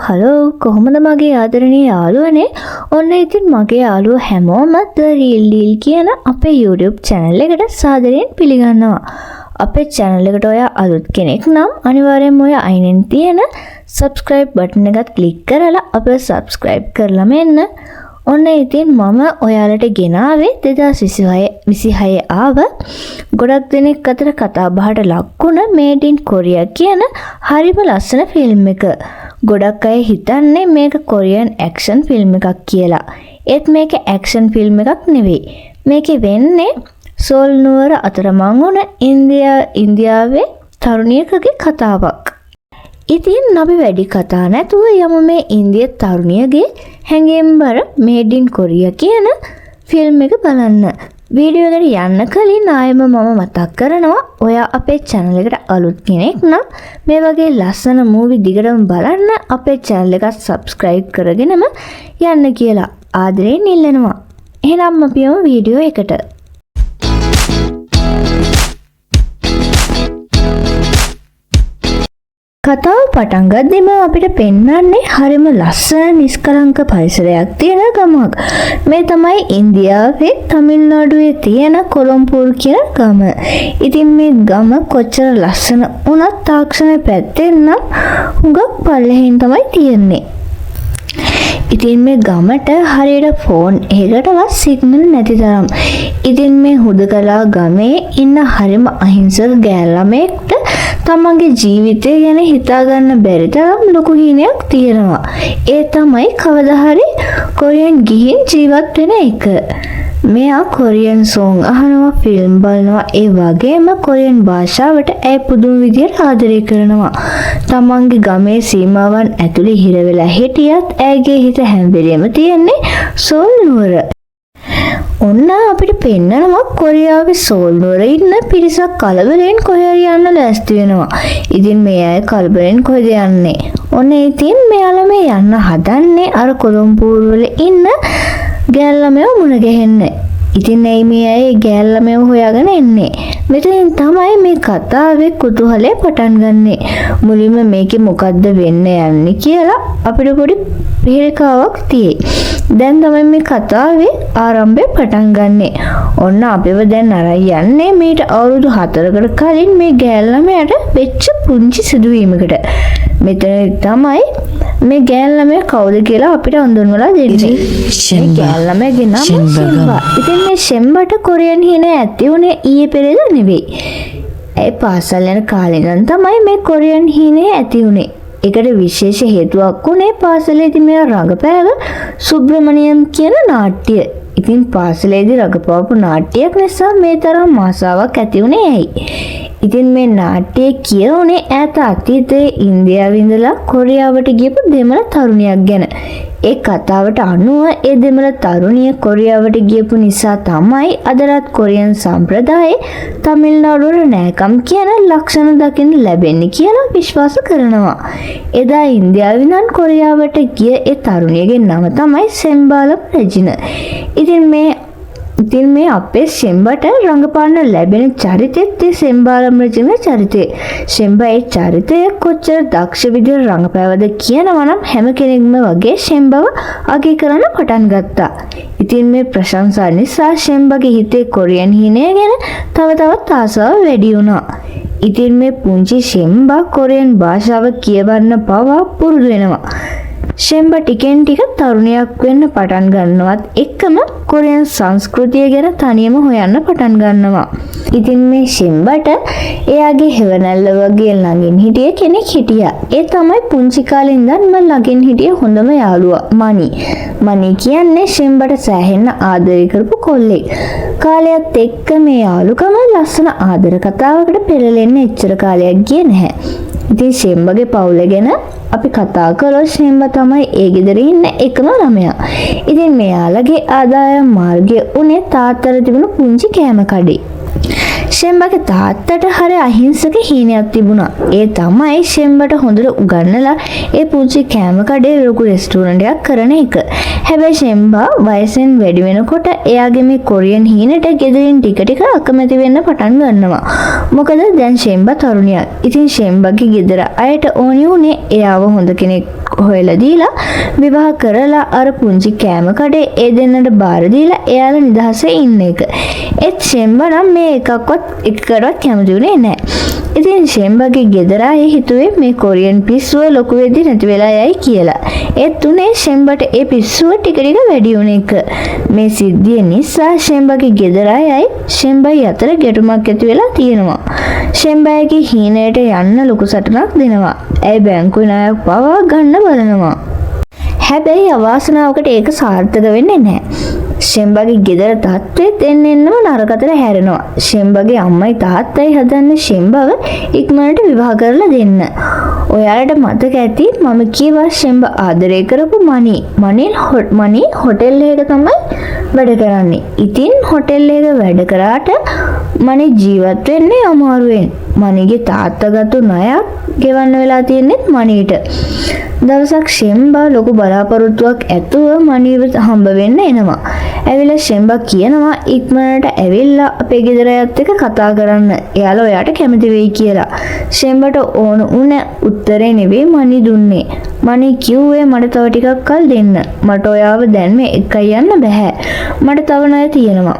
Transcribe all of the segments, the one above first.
Hello කොහොමද මගේ ආදරණීය යාළුවනේ? ඔන්න ඉතින් මගේ යාළුවෝ හැමෝම The Real Deal කියන අපේ YouTube channel එකට සාදරයෙන් පිළිගන්නවා. අපේ channel එකට ඔයා අලුත් කෙනෙක් නම් අනිවාර්යෙන්ම ඔයා අයිනෙන් තියෙන subscribe button එකත් click කරලා අපිව subscribe කරලා මෙන්න. ඔන්න ඉතින් මම ඔයාලට ගෙනාවේ 2026 ආව ගොඩක් දෙනෙක් අතර කතා බහට ලක්ුණ Made in Korea කියන හරිම ලස්සන ෆිල්ම් එක. ගොඩක් අය හිතන්නේ මේක කොරියන් ඇක්ෂන් ෆිල්ම් එකක් කියලා. ඒත් මේක ඇක්ෂන් ෆිල්ම් එකක් නෙවෙයි. මේකේ වෙන්නේ සෝල් නුවර අතරමං වුණ ඉන්දියාවේ තරුණියකගේ කතාවක්. ඉතින් අපි වැඩි කතා නැතුව යමු මේ ඉන්දිය තරුණියගේ හැඟීම්බර Made in Korea කියන ෆිල්ම් එක බලන්න. වීඩියෝ එකට යන්න කලින් ආයෙම මම මතක් කරනවා ඔයා අපේ channel එකට අලුත් කෙනෙක් නම් මේ වගේ ලස්සන මූවි දිගටම බලන්න අපේ channel එක subscribe කරගෙනම යන්න කියලා ආදරයෙන් ඉල්ලනවා. එහෙනම් අපි යමු වීඩියෝ එකට. කතාව පටන් ගද්දිම අපිට පෙන්වන්නේ හරිම ලස්සන නිස්කලංක පරිසරයක් තියෙන ගමක්. මේ තමයි ඉන්දියාවේ තමිල්නාඩුවේ තියෙන කොලම්බෝ කියන ගම. ඉතින් මේ ගම කොච්චර ලස්සන වුණත් තාක්ෂණය පැත්තෙන් නම් හුඟක් පල්ලෙහින් තමයි තියෙන්නේ. ඉතින් මේ ගමට හරියට ෆෝන් එකකටවත් සිග්නල් නැති තරම්. ඉතින් මේ හුදකලා ගමේ ඉන්න හරිම අහිංසක ගෑල් ළමෙක්ට තමන්ගේ ජීවිතය ගැන හිතාගන්න බැරි තරම් ලොකු හීනයක් තියෙනවා. ඒ තමයි කවදා හරි කොරියන් ගිහින් ජීවත් වෙන එක. මෙයා කොරියන් සෝං අහනවා, ෆිල්ම් බලනවා, ඒ වගේම කොරියන් භාෂාවට ඇය පුදුම විදියට ආදරය කරනවා. තමන්ගේ ගමේ සීමාවන් ඇතුලේ හිර වෙලා හිටියත් ඇයගේ හිත හැම වෙලෙම තියෙන්නේ සෝල් නුවර. ඔන්න අපිට පෙන්නනවා කොරියාවේ සෝල් නුවර ඉන්න පිරිසක් කලබලෙන් කොහේ යන්න ලෑස්ති වෙනවා. ඉතින් මේ අය කලබලෙන් කොහෙද යන්නේ? ඔන්න ඉතින් මෙයාලා මේ යන්න හදන්නේ අර කොලම්බෝ වල ඉන්න ගෑල් ළමයෝ මුණ ගැහෙන්න. ඉතින් මේ අය ගෑල් ළමයෝ හොයාගෙන එන්නේ. මෙතනින් තමයි මේ කතාවේ කුතුහලය පටන් ගන්නෙ. මුලින්ම මේකේ මොකද්ද වෙන්න යන්නේ කියලා අපිට පොඩි පිළිකාවක් තියෙයි. දැන් තමයි මේ කතාවේ ආරම්භය පටන් ගන්නෙ. ඔන්න අපිව දැන් අරන් යන්නේ මේට අවුරුදු 4කට කලින් මේ ගෑල් ළමයාට වෙච්ච පුංචි සිදුවීමකට. මෙතන තමයි මේ ගෑල් ළමයා කවුද කියලා අපිට හඳුන්වලා දෙන්නේ. මේ ගෑල් ළමයාගේ නම ෂෙම්බා. ඉතින් මේ ෂෙම්බාට කොරියන් හීන ඇති උනේ ඊයේ පෙරේද නෙවෙයි. ඒ පාසල් යන කාලේ ඉඳන් තමයි මේ කොරියන් හීනේ ඇති උනේ. ඒකට විශේෂ හේතුවක් උනේ පාසලේදී මෙයා රඟපෑව සුබ්‍රමණියම් කියන නාට්‍ය. ඉතින් පාසලේදී රඟපාපු නාට්‍යයක් නිසා මේ තරම් ආසාවක් ඇති උනේ ඇයි? ඉතින් මේ නාට්‍යයේ කියවුනේ ඈත අතීතයේ ඉන්දියාවේ ඉඳලා කොරියාවට ගියපු දෙමළ තරුණියක් ගැන. ඒ කතාවට අනුව ඒ දෙමළ තරුණිය කොරියාවට ගියපු නිසා තමයි අදටත් කොරියන් සම්ප්‍රදායේ තමිල්නාඩුවේ නෑකම් කියන ලක්ෂණ දකින්න ලැබෙන්නේ කියලා විශ්වාස කරනවා. එදා ඉන්දියාවේ ඉඳන් කොරියාවට ගිය ඒ තරුණියගේ නම තමයි සෙම්බාලම් රෙජින. ඉතින් මේ අපේ ෂෙම්බාට රංගපාන්න ලැබෙන චරිතෙත් ඒ සෙම්බාලම් රෙජින චරිතය. ෂෙම්බා ඒ චරිතය කොච්චර දක්ෂ විදිහට රංගපෑවද කියනවා නම් හැම කෙනෙක්ම වගේ ෂෙම්බාව අගය කරන්න පටන් ගත්තා. ඉතින් මේ ප්‍රශංසා නිසා ෂෙම්බාගේ හිතේ කොරියන් හීනය ගැන තව තවත් ආසාව වැඩි වුණා. ඉතින් මේ පුංචි ෂෙම්බා කොරියන් භාෂාව කියවන්න පවා පුරුදු වෙනවා. ෂෙම්බා ටිකෙන් ටික තරුණියක් වෙන්න පටන් ගන්නවත් එක්කම කොරියන් සංස්කෘතිය ගැන තනියම හොයන්න පටන් ගන්නවා. ඉතින් මේ ෂෙම්බාට එයාගේ හෙවණැල්ල වගේ ළඟින් හිටිය කෙනෙක් හිටියා. ඒ තමයි පුංචි කාලේ ඉඳන්ම ළඟින් හිටිය හොඳම යාළුවා මනි. මනි කියන්නේ ෂෙම්බාට සෑහෙන්න ආදරය කරපු කොල්ලෙක්. කාලයත් එක්ක මේ යාළුකම ලස්සන ආදර කතාවකට පෙරලෙන්න එච්චර කාලයක් ගියේ නැහැ. ඉතින් ෂෙම්බාගේ පවුල ගැන අපි කතා කළොත් ෂෙම්බා තමයි ඒ ගෙදර ඉන්න එකම ළමයා. ඉතින් මෙයාලගේ ආදායම් මාර්ගය උනේ තාත්තට තිබුණු පුංචි කෑම කඩේ. ෂෙම්බගේ තාත්තට හරි අහිංසක හීනයක් තිබුණා. ඒ තමයි ෂෙම්බට හොඳට උගන්නලා ඒ පුංචි කෑම කඩේ ලොකු රෙස්ටෝරන්ට් එකක් කරන එක. හැබැයි ෂෙම්බා වයසෙන් වැඩි වෙනකොට එයාගේ මේ කොරියන් හීනට ගෙදරින් ටික ටික අකමැති වෙන්න පටන් ගන්නවා. මොකද දැන් ෂෙම්බා තරුණියක්. ඉතින් ෂෙම්බාගේ ගෙදර අයට ඕනි උනේ එයාව හොඳ කෙනෙක් හොයලා දීලා විවාහ කරලා අර පුංචි කෑම කඩේ ඒ දෙන්නට බාර දීලා එයාලා නිදහසේ ඉන්න එක. ඒත් ෂෙම්බා නම් මේ එකක්වත් එකකටවත් කැමති උනේ නැහැ. ඉතින් ෂෙම්බාගේ ගෙදර අය හිතුවේ මේ කොරියන් පිස්සුව ලොකු වෙද්දි නැති වෙලා යයි කියලා. ඒත් උනේ ෂෙම්බාට ඒ පිස්සුව ටික ටික වැඩි වුණ එක. මේ සිද්ධිය නිසා ෂෙම්බාගේ ගෙදර අයයි ෂෙම්බායි අතර ගැටුමක් ඇති වෙලා තියෙනවා. ෂෙම්බාගේ හීනයට යන්න ලොකු සටනක් දෙනවා. ඇයි බැංකුවේ ණයක් පවා ගන්න බලනවා. හැබැයි අවාසනාවකට ඒක සාර්ථක වෙන්නේ නැහැ. ෂෙම්බාගේ ගෙදර තත්ත්වෙත් එන්නෙම නරකට හැරෙනවා. ෂෙම්බාගේ අම්මයි තාත්තයි හදන්නේ ෂෙම්බාව ඉක්මනට විවාහ කරලා දෙන්න. ඔයාලට මතක ඇති මම කිව්වා ෂෙම්බා ආදරය කරපු මනි හොටෙල් එකක තමයි වැඩ කරන්නේ. ඉතින් හොටෙල් එක වැඩ කරාට මනි ජීවත් වෙන්නේ අමාරුවෙන්. මනිගේ තාත්තා ගත්තු ණයක් ගෙවන්න වෙලා තියෙන්නේ මනිට. දවසක් ෂෙම්බා ලොකු බලාපොරොත්තුවක් ඇතුව මනිව හම්බ වෙන්න එනවා. ඇවිල්ලා ෂෙම්බා කියනවා ඉක්මනට ඇවිල්ලා අපේ ගෙදර අයත් එක්ක කතා කරන්න. එයාලා ඔයාට කැමති වෙයි කියලා. ෂෙම්බාට ඕන උන උත්තරේ නෙවෙයි මනි දුන්නේ. මනි කිව්වේ මට තව ටිකක් කල් දෙන්න. මට ඔයාව දැන් මේ එකයි යන්න බෑ. මට තව ණය තියෙනවා.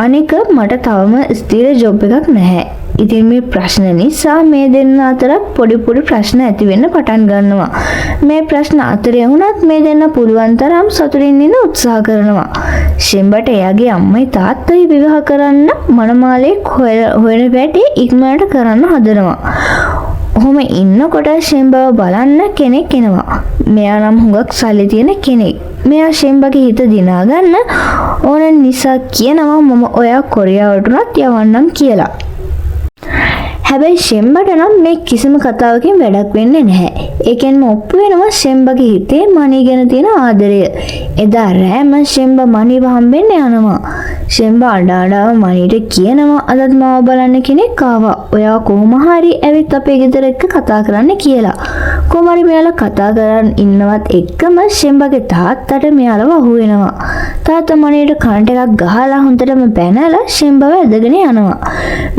අනික මට තවම ස්ථිර ජොබ් එකක් නැහැ. ඉතින් මේ ප්‍රශ්න නිසා මේ දෙන්න අතර පොඩි ප්‍රශ්න ඇති වෙන්න පටන් ගන්නවා. මේ ප්‍රශ්න අතරේ වුණත් මේ දෙන්න පුළුවන් තරම් සතුටින් ඉන්න උත්සාහ කරනවා. ෂෙම්බාට එයාගේ අම්මයි තාත්තයි විවාහ කරන්න මනමාලෙක් හොයන වැඩේ ඉක්මනට කරන්න හදනවා. ඔහොම ඉන්නකොට ෂෙම්බාව බලන්න කෙනෙක් එනවා. මෙයා නම් හුඟක් සල්ලි තියෙන කෙනෙක්. මෙයා ෂෙම්බාගේ හිත දිනා ගන්න ඕන නිසා කියනවා මම ඔයා කොරියාවට උනත් යවන්නම් කියලා. හැබැයි ෂෙම්බාට නම් මේ කිසිම කතාවකින් වැඩක් වෙන්නේ නැහැ. ඒකෙන්ම ඔප්පු වෙනවා ෂෙම්බාගේ හිතේ මනි ගැන තියෙන ආදරය. එදා රෑම ෂෙම්බා මනිව හම්බෙන්න යනවා. ෂෙම්බා අඬ මනිට කියනවා අදත් මාව බලන්න කෙනෙක් ආවා. ඔයා කොහොම හරි ඇවිත් අපේ ගෙදර එක්ක කතා කරන්න කියලා. කොහොම හරි මෙයාලා කතා කරන් ඉන්නවත් එක්කම ෂෙම්බාගේ තාත්තට මෙයාලව අහු වෙනවා. තාත්තා මනිට කනට එකක් ගහලා හොඳටම බැනලා ෂෙම්බාව ඇදගෙන යනවා.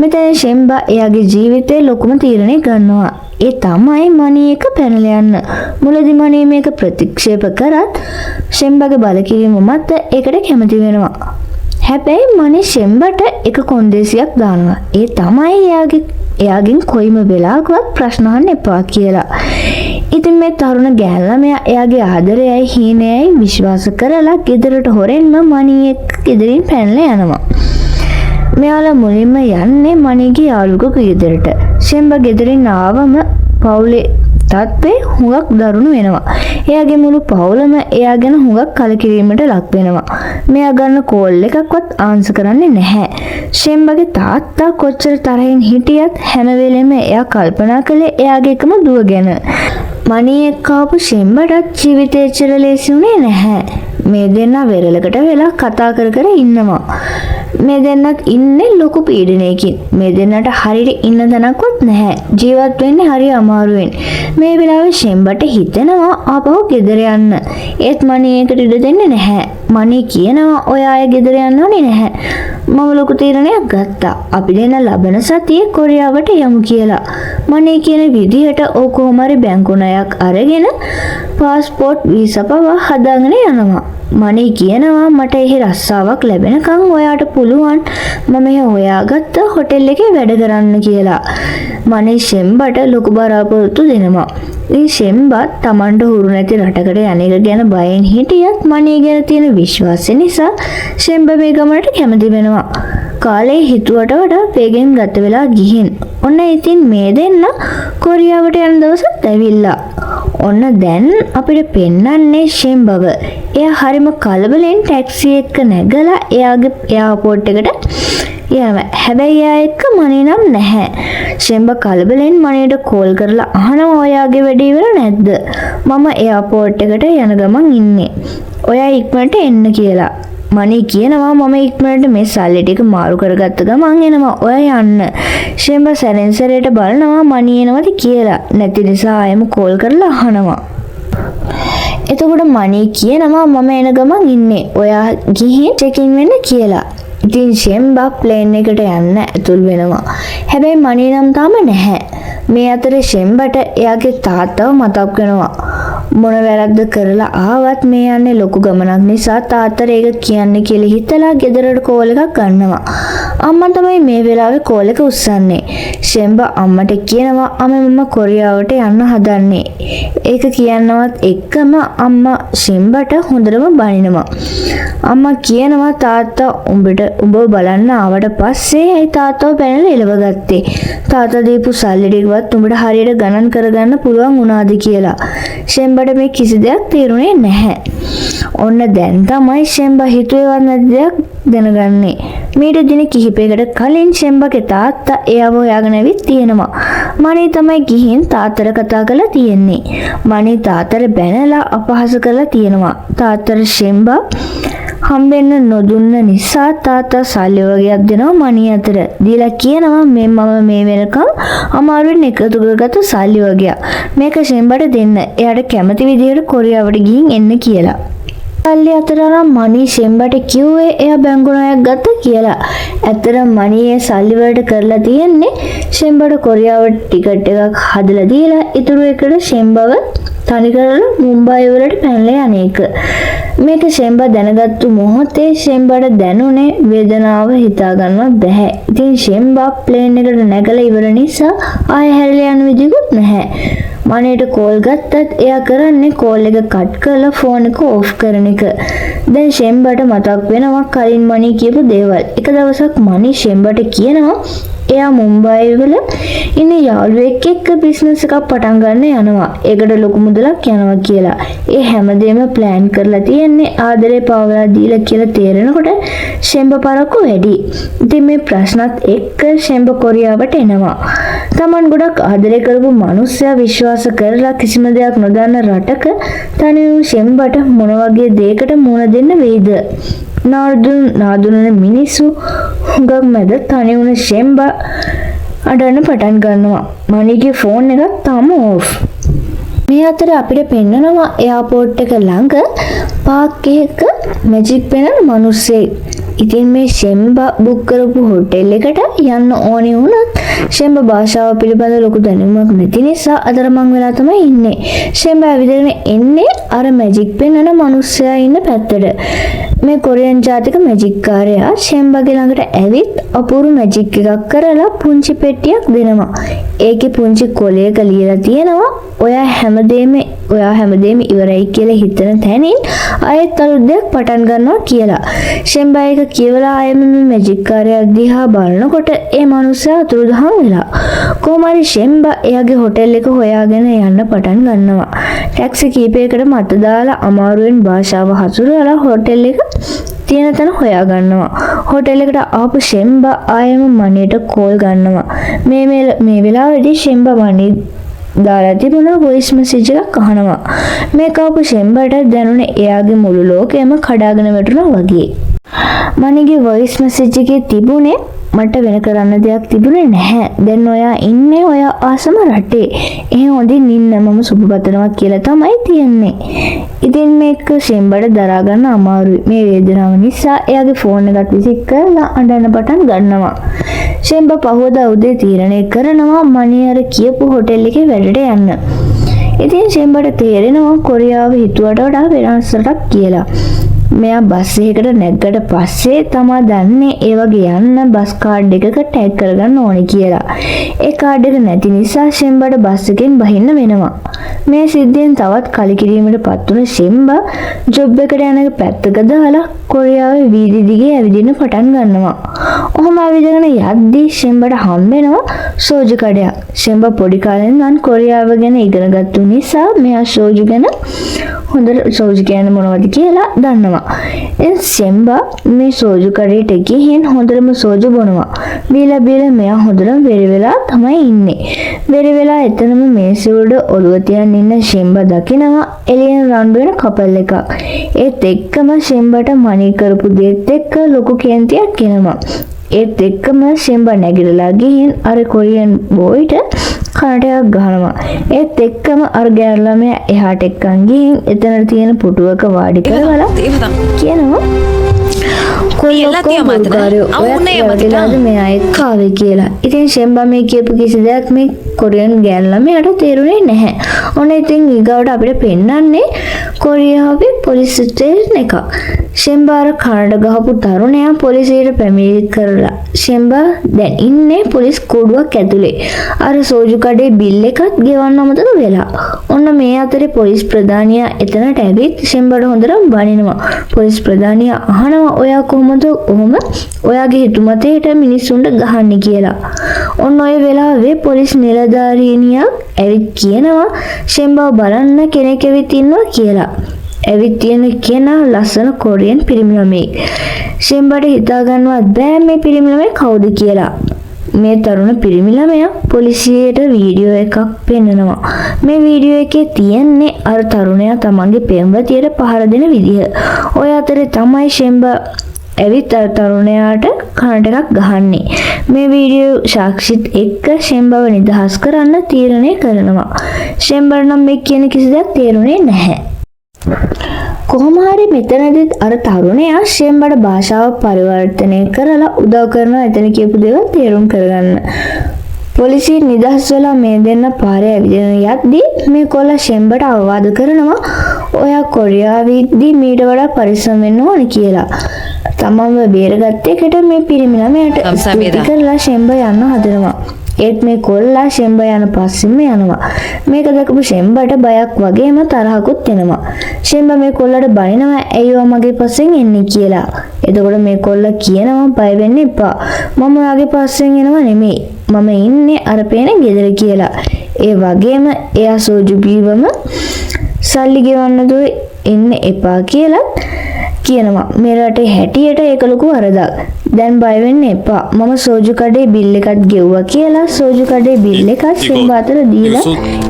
මෙතන ෂෙම්බා එයාගේ ජීවිතේ ලොකුම තීරණය ගන්නවා. ඒ තමයි මනි එක පැනලා යන්න. මුලදී මනි මේක ප්‍රතික්ෂේප කරත් ෂෙම්බාගේ බලකිරීම මත ඒකට කැමති වෙනවා. හැබැයි මනි ෂෙම්බාට එක කොන්දේසියක් දානවා. ඒ තමයි එයාගෙන් කොයිම වෙලාවකවත් ප්‍රශ්න අහන්න එපා කියලා. ඉතින් මේ තරුණ ගෑල්ලා එයාගේ ආදරයයි හීනයයි විශ්වාස කරලා ගෙදරට හොරෙන්ම මනි එක්ක ගෙදරින් පැනලා යනවා. මෙයාලා මුලින්ම යන්නේ මනිගේ යාළුවෙකුගේ ගෙදරට. ෂෙම්බා ගෙදරින් ආවම පවුලේ තත්ත්වේ හුඟක් දරුණු වෙනවා. එයාගේ මුළු පවුලම එයා ගැන හුඟක් කලකිරීමට ලක් වෙනවා. මෙයා ගන්න කෝල් එකක්වත් ආන්සර් කරන්නේ නැහැ. ෂෙම්බාගේ තාත්තා කොච්චර තරහින් හිටියත් හැම වෙලෙම එයා කල්පනා කළේ එයාගේ එකම දුව ගැන. මනි එක්ක ආපු ෂෙම්බාට ජීවිතේ එච්චර ලේසි වුණේ නැහැ. මේ දෙන්නා වෙරළකට වෙලා කතා කර ඉන්නවා. මේ දෙන්නත් ඉන්නේ ලොකු පීඩනයකින්. මේ දෙන්නට හරියට ඉන්න තැනක්වත් නැහැ. ජීවත් වෙන්නේ හරි අමාරුවෙන්. මේ වෙලාවේ ෂෙම්බාට හිතෙනවා ආපහු ගෙදර යන්න. ඒත් මනි ඒකට ඉඩ දෙන්නේ නැහැ. මනි කියනවා ඔයා ආයෙ ගෙදර යන්න ඕනේ නැහැ. මම ලොකු තීරණයක් ගත්තා. අපි දෙන්න ලබන සතියේ කොරියාවට යමු කියලා. මනි කියන විදිහට ඕ කොහොම හරි බැංකු ණයක් අරගෙන පාස්පෝර්ට් වීසා පවා හදාගෙන යනවා. මනි කියනවා මට එහි රස්සාවක් ලැබෙනකන් ඔයාට පුළුවන් මම හොයාගත්ත හොටෙල් එකේ වැඩ කරන්න කියලා. මනි ෂෙම්බාට ලොකු බලාපොරොත්තු දෙනවා. ඉතින් ෂෙම්බා Tamanට හුරු නැති රටකට යන එක ගැන බයෙන් හිටියත් මනි ගැන තියෙන විශ්වාසය නිසා ෂෙම්බා මේ ගමනට කැමති වෙනවා. කාලේ හිතුවට වඩා වේගෙන් ගත වෙලා ගිහින්. ඔන්න ඉතින් මේ දෙන්න කොරියාවට යන දවසත් ඇවිල්ලා. ඔන්න දැන් අපිට පෙන්වන්නේ ෂෙම්බාව. එයා හරිම කලබලෙන් ටැක්සි එක නැගලා එයාගේ එයාපෝට් එකට යනවා. හැබැයි එයා එක්ක මනි නම් නැහැ. ෂෙම්බා කලබලෙන් මනියට කෝල් කරලා අහනවා ඔයාගේ වැඩේ ඉවර නැද්ද? මම එයාපෝට් එකට යන ගමන් ඉන්නේ. ඔයා ඉක්මනට එන්න කියලා. මනි කියනවා මම ඉක්මනට මේ සල්ලි ටික මාරු කරගත්ත ගමන් එනවා ඔය යන්න. ෂෙම්බ සැරෙන් සැරේට බලනවා මනි එනවද කියලා. නැති නිසා ආයෙම කෝල් කරලා අහනවා. එතකොට මනි කියනවා මම එන ගමන් ඉන්නේ. ඔයා ගිහින් චෙක් ඉන් වෙන්න කියලා. ඉතින් ෂෙම්බා ප්ලේන් එකට යන්න ඇතුල් වෙනවා. හැබැයි මනි නම් තාම නැහැ. මේ අතරේ ෂෙම්බට එයාගේ තාත්තව මතක් වෙනවා. මොන වැරද්ද කරලා ආවත් මේ යන්නේ ලොකු ගමනක් නිසා තාත්තට ඒක කියන්න කියලා හිතලා ගෙදරට කෝල් එකක් ගන්නවා. අම්මා තමයි මේ වෙලාවේ කෝල් එක උස්සන්නේ. ෂෙම්බා අම්මට කියනවා මම කොරියාවට යන්න හදන්නේ. ඒක කියනවත් එක්කම අම්මා ෂෙම්බට හොඳටම බනිනවා. අම්මා කියනවා තාත්තා උඹ බලන්න ආවට පස්සේ ඇයි තාත්තව පැනලා එලවගත්තේ? තාත්තා දීපු සල්ලි ටිකවත් උඹට හරියට ගණන් කරගන්න පුළුවන් වුණාද කියලා. ෂෙම්බට මේ කිසි දෙයක් තේරුනේ නැහැ. ඔන්න දැන් තමයි ෂෙම්බා හිතුවේවත් නැති දෙයක් දැනගන්නේ. මීට දින කිහිපයකට කලින් ෂෙම්බගේ තාත්තා එයාව හොයාගෙන ඇවිත් තියෙනවා. මනි තමයි ගිහින් තාත්තට කතා කරලා තියෙන්නේ. මනි තාත්තට බැනලා අපහාස කරලා තියෙනවා. තාත්තට ෂෙම්බා හම්බෙන්න නොදුන්න නිසා තාත්තා සල්ලි වගේක් දෙනවා මනි අතර. දීලා කියනවා මම මේ වෙනකම් අමාරුවෙන් එකතු කරගත්ත සල්ලි වගේක්. මේක ෂෙම්බට දෙන්න. එයාට කැමති විදිහට කොරියාවට ගිහින් එන්න කියලා. සල්ලි අතර නම් මනි ෂෙම්බට කිව්වේ එයා බැංකු ණයක් ගත්ත කියලා. ඇත්තටම මනි ඒ සල්ලි වලට කරලා තියෙන්නේ ෂෙම්බට කොරියාවට ටිකට් එකක් හදලා දීලා ඉතුරු එකට ෂෙම්බව තනි කරලා මුම්බායි වලට පැනලා යන එක. මේක ෂෙම්බා දැනගත්තු මොහොතේ ෂෙම්බාට දැනුනේ වේදනාව හිතා ගන්නවත් බැහැ. ඉතින් ෂෙම්බා ප්ලේන් එකට නැගලා ඉවර නිසා ආයෙ හැරිලා යන විදිහකුත් නැහැ. මනේට කෝල් ගත්තත් එයා කරන්නේ කෝල් එක කට් කරලා ෆෝන් එක ඕෆ් කරන එක. දැන් ෂෙම්බාට මතක් වෙනවා කලින් මනි කියපු දේවල්. එක දවසක් මනි ෂෙම්බාට කියනවා එයා මුම්බායි වල ඉන්න යාළුවෙක් එක්ක බිස්නස් එකක් පටන් ගන්න යනවා. ඒකට ලොකු මුදලක් යනවා කියලා. ඒ හැමදේම ප්ලෑන් කරලා තියෙන්නේ ආදරේ පාවලා දීලා කියලා තේරෙනකොට ෂෙම්බ පරක්කු වැඩි. ඉතින් මේ ප්‍රශ්නත් එක්ක ෂෙම්බ කොරියාවට එනවා. තමන් ගොඩක් ආදරේ කරපු මිනිස්සයා විශ්වාස කරලා කිසිම දෙයක් නොදන්න රටක තනි වූ ෂෙම්බට මොන වගේ දෙයකට මුහුණ දෙන්න වෙයිද? නාදුන මිනිස්සු හුඟක් මැද තනි වුණ ෂෙම්බා අඬන්න පටන් ගන්නවා. මනිගේ ෆෝන් එකක් තාම ඕෆ්. මේ අතර අපිට පෙන්නනවා එයාපෝට් එක ළඟ පාක් එකක මැජික් පෙන්නන මිනිස්සෙක්. ඉතින් මේ ෂෙම්බා බුක් කරපු හොටෙල් එකට යන්න ඕනේ වුණත් ෂෙම්බා භාෂාව පිළිබඳ ලොකු දැනුමක් නැති නිසා අතරමං වෙලා තමයි ඉන්නේ. ෂෙම්බා ඇවිදගෙන එන්නේ අර මැජික් පෙන්නන මිනිස්සයා ඉන්න පැත්තට. මේ කොරියන් ජාතික මැජික් කාරයා ෂෙම්බාගේ ළඟට ඇවිත් අපූර්ව මැජික් එකක් කරලා පුංචි පෙට්ටියක් දෙනවා. ඒකේ පුංචි කොලයක ලියලා තියෙනවා ඔයා හැමදේම ඉවරයි කියලා හිතන තැනින් ආයෙත් අලුත් දෙයක් පටන් ගන්නවා කියලා. ෂෙම්බා ඒක කියවලා ආයෙම මේ මැජික් කාර්යය දිහා බලනකොට ඒ මනුස්සයා අතුරුදහන් වෙලා. කොහොම හරි ෂෙම්බා එයාගේ හොටෙල් එක හොයාගෙන යන්න පටන් ගන්නවා. ටැක්සි කීපයකට මත දාලා අමාරුවෙන් භාෂාව හසුරවලා හොටෙල් එක තියෙන තැන හොයා ගන්නවා. හොටෙල් එකට ආපු ෂෙම්බා ආයෙම මනියට කෝල් ගන්නවා. මේ වෙලාවේදී ෂෙම්බා මනි දාලා තිබුණ වොයිස් මෙසේජ් එකක් අහනවා. මේක ආපු ෂෙම්බාට දැනුනේ එයාගේ මුළු ලෝකයම කඩාගෙන වැටුණා වගේ. මනිගේ වොයිස් මෙසේජ් එකේ තිබුණේ මට වෙන කරන්න දෙයක් තිබුණේ නැහැ. දැන් ඔයා ඉන්නේ ඔයා ආසම රටේ. එහෙනම් හොඳින් ඉන්න මම සුබපතනවා කියලා තමයි තියෙන්නේ. ඉතින් මේක ෂෙම්බාට දරා ගන්න අමාරුයි. මේ වේදනාව නිසා එයාගේ ෆෝන් එකත් විසික් කරලා අඬන්න පටන් ගන්නවා. ෂෙම්බා පහවදා උදේ තීරණය කරනවා මනි අර කියපු හොටෙල් එකේ වැඩට යන්න. ඉතින් ෂෙම්බාට තේරෙනවා කොරියාව හිතුවට වඩා වෙනස් රටක් කියලා. මෙයා බස් එකකට නැග්ගට පස්සේ තමා දන්නේ ඒ වගේ යන්න බස් කාඩ් එකක ටැග් කරගන්න ඕනේ කියලා. ඒ කාඩ් එක නැති නිසා ෂෙම්බාට බස් එකෙන් බහින්න වෙනවා. මේ සිද්ධියෙන් තවත් කලකිරීමට පත් වුණ ෂෙම්බා ජොබ් එකට යන පැත්තක දාලා කොරියාවේ වීදි දිගේ ඇවිදින්න පටන් ගන්නවා. ඔහොම ඇවිදගෙන යද්දී ෂෙම්බාට හම්බෙනවා සෝජු කඩයක්. ෂෙම්බා පොඩි කාලේ ඉඳන් කොරියාව ගැන ඉගෙන ගත්තු නිසා මෙයා සෝජු ගැන හොඳට සෝජු කියන්නේ මොනවද කියලා දන්නවා. දැන් ෂෙම්බා මේ සෝජු කඩේට ගිහින් හොඳටම සෝජු බොනවා. බීලා මෙයා හොඳටම වෙරි වෙලා තමයි ඉන්නේ. වෙරි වෙලා එතනම මේසෙ උඩ ඔළුව තියන් ඉන්න ෂෙම්බා දකිනවා එළියෙන් රණ්ඩු වෙන කපල් එකක්. ඒත් එක්කම ෂෙම්බාට මණී කරපු දෙත් එක්ක ලොකු කේන්තියක් එනවා. ඒත් එක්කම ෂෙම්බා නැගිටලා ගිහින් අර කොරියන් බෝයිට කනටයක් ගහනවා. ඒත් එක්කම අර ගෑනු ළමයා එහාට එක්කන් ගිහින් එතන තියෙන පුටුවක වාඩි කරවලා කියනවා මෙයා එක්ක ආවේ කියලා. ඉතින් ෂෙම්බා මේ කියපු කිසි දෙයක් මේ කොරියන් ගෑනු ළමයාට තේරුනේ නැහැ. ඔන්න ඉතින් ඊගවට අපිට පෙන්නන්නේ කොරියාවේ පොලිස් ස්ටේෂන් එකක්. ෂෙම්බා අර කනට ගහපු තරුණයා පොලිසියට පැමිණිලි කරලා ෂෙම්බා දැන් ඉන්නේ පොලිස් කූඩුවක් ඇතුලේ. අර සෝජු කඩේ බිල් එකත් ගෙවන්න අමතක වෙලා. ඔන්න මේ අතරේ පොලිස් ප්‍රධානියා එතනට ඇවිත් ෂෙම්බාට හොඳට බනිනවා. පොලිස් ප්‍රධානියා අහනවා ඔයා කොහොමද ඔහොම ඔයාගේ හිතුමතේට මිනිස්සුන්ට ගහන්නේ කියලා. ඔන්න ඔය වෙලාවේ පොලිස් නිලධාරිනියක් ඇවිත් කියනවා ෂෙම්බාව බලන්න කෙනෙක් ඇවිත් ඉන්නවා කියලා. ඇවිත් තියෙන කෙනා ලස්සන කොරියන් පිරිමි ළමෙක්. ෂෙම්බාට හිතා ගන්නවත් බෑ මේ පිරිමි ළමයා කවුද කියලා. මේ තරුණ පිරිමි ළමයා පොලිසියට වීඩියෝ එකක් පෙන්නනවා. මේ වීඩියෝ එකේ තියෙන්නේ අර තරුණයා තමන්ගේ පෙම්වතියට පහර දෙන විදිහ. ඔය අතරේ තමයි ෂෙම්බා ඇවිත් අර තරුණයාට කනට එකක් ගහන්නේ. මේ වීඩියෝ සාක්ෂිත් එක්ක ෂෙම්බාව නිදහස් කරන්න තීරණය කරනවා. ෂෙම්බාට නම් මේ කියන කිසි දෙයක් තේරුනේ නැහැ. කොහොම හරි මෙතනදිත් අර තරුණයා ෂෙම්බාට භාෂාව පරිවර්තනය කරලා උදව් කරනවා එතන කියපු දේවල් තේරුම් කරගන්න. පොලිසිය නිදහස් වෙලා මේ දෙන්න පාරේ ඇවිදින යද්දී මේ කොල්ලා ෂෙම්බාට අවවාද කරනවා ඔයා කොරියාවේදී මීට වඩා පරිස්සම් වෙන්න ඕන කියලා. තමන්ව බේරගත්ත එකට මේ පිරිමි ළමයාට ස්තුති කරලා ෂෙම්බා යන්න හදනවා. ඒත් මේ කොල්ලා ෂෙම්බා යන පස්සෙම යනවා. මේක දැකපු ෂෙම්බාට බයක් වගේම තරහකුත් එනවා. ෂෙම්බා මේ කොල්ලට බනිනවා ඇයි ඔයා මගේ පස්සෙන් එන්නේ කියලා. එතකොට මේ කොල්ලා කියනවා බය වෙන්න එපා. මම ඔයාගේ පස්සෙන් එනවා නෙමෙයි. මම ඉන්නේ අර පේන ගෙදර කියලා. ඒ වගේම එයා සෝජු බීවම සල්ලි ගෙවන්න දුව එන්න එපා කියලා කියනවා. මේ රටේ හැටියට ඒක ලොකු වරදක්. දැන් බය වෙන්න එපා. මම සෝජු කඩේ බිල් එකක් ගෙව්වා කියලා සෝජු කඩේ බිල් එකක් ෂෙම්බා අතට දීලා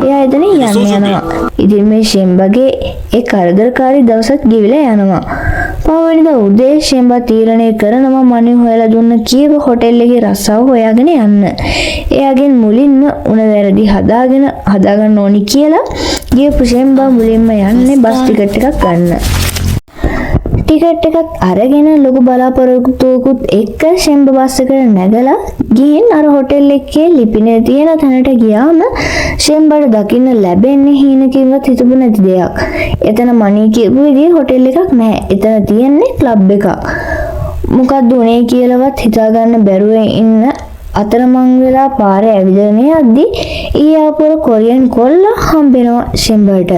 එයා එතන යනවා. ඉතින් මේ ෂෙම්බාගේ ඒ කරදරකාරී දවසත් ගෙවිලා යනවා. පහුවෙනිදා උදේ ෂෙම්බා තීරණය කරනවා මණි හොයලා දුන්න කීව හොටෙල් එකේ රස්සාව හොයාගෙන යන්න. එයාගෙන් මුලින්ම උණ වැරදි හදාගන්න ඕනි කියලා ගියපු ෂෙම්බා මුලින්ම යන්නේ බස් ටිකට් එකක් ගන්න. ටිකට් එකත් අරගෙන ලොකු බලාපොරොත්තුවකුත් එක්ක ෂෙම්බා බස් එකට නැගලා ගිහින් අර හොටෙල් එකේ ලිපිනේ තියෙන තැනට ගියාම ෂෙම්බාට දකින්න ලැබෙන්නේ හීනකින්වත් හිතපු නැති දෙයක්. එතන මණී කියපු විදිහේ හොටෙල් එකක් නැහැ. එතන තියෙන්නේ ක්ලබ් එකක්. මොකක්ද උනේ කියලාවත් හිතාගන්න බැරුව ඉන්න අතරමං වෙලා පාරේ ඇවිදගෙන යද්දි ඊයාපුර කොරියන් කොල්ලා හම්බෙනවා ෂෙම්බාට.